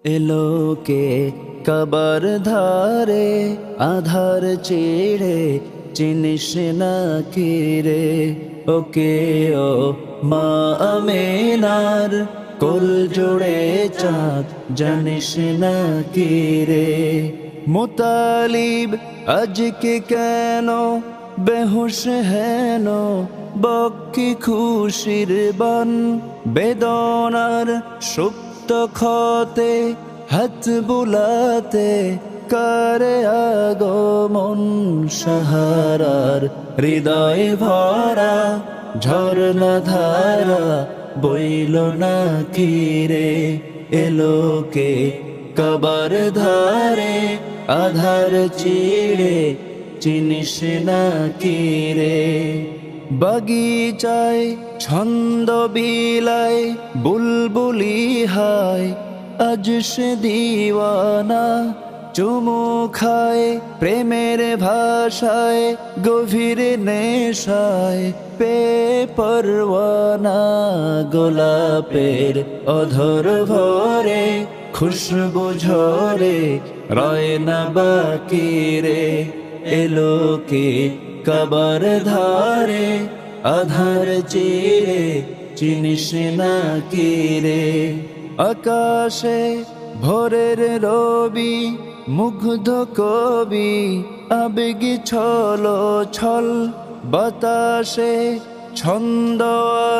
এলোকে কবর ধারে আধার চেড়ে চিনিস না কি রে ওকে ও মা আমেনার কোল জোড়ে চাঁদ জানিস না কি রে মুতালিব আজকে কেন বেহুশ হেন বক্কি খুশির বান বেদনার সুপ্ত ক্ষতে হাত বুলাতে করে আগমন সাহারার হৃদয় ভরা ঝরনা ধারা বইল না কি রে এলোকে কবর ধারে আধার চিড়ে চিনিস না কি রে বাগিচায় ছন্দ বিলায় বুলবুলি হায় আজ সে দিওয়ানা চুমু খায় প্রেমের ভাষায় গভীর নেশায় পে পরওয়ানা গোলাপের অধর ভরে খুশবু ঝরে রয় না বাকি রে এলোকে কবর ধারে আধার চিরে চিনিস না কি রে আকাশে ভোরের রবি মুগ্ধ কবি আবেগী ছলো ছল বাতাসে ছন্দ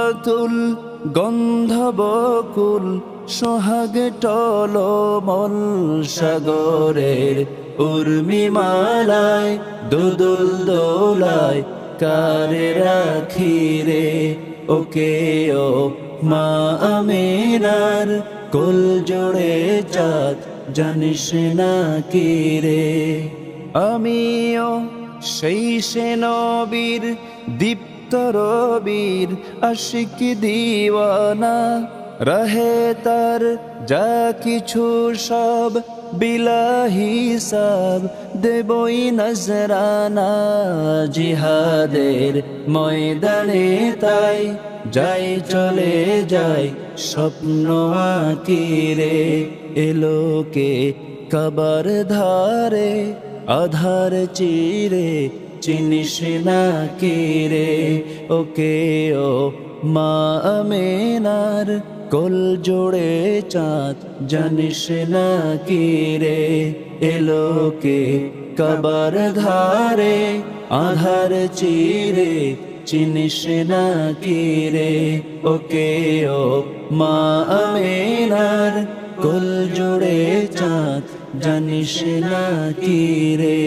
আতুল গন্ধ বকুল সোহাগ টলমল সাগরের উর্মি মালায় দুদুল দোলায় কারে রাখি রে ওকে ও মা আমেনার কোল জোড়ে চাঁদ জানিস না কি রে আমিও সেই সে নবীর দীপ্ত রবির আশিক দিওয়ানা রহে তার যা কিছু সব বিলাহি সব দেবই নজরানা জিহাদের ময়দানে তাই যাই চলে যাই স্বপ্ন আঁকি রে এলোকে কবর ধারে আধার চিরে চিনিস না কি রে ওকে ও মা আমেনার কোল জোড়ে চাঁদ জানিস না কি রে এলোকে কবর ধারে আধার চিরে চিনিস না কি রে ওকে ও মা আমেনার কোল জোড়ে চাঁদ জানিস না কি রে।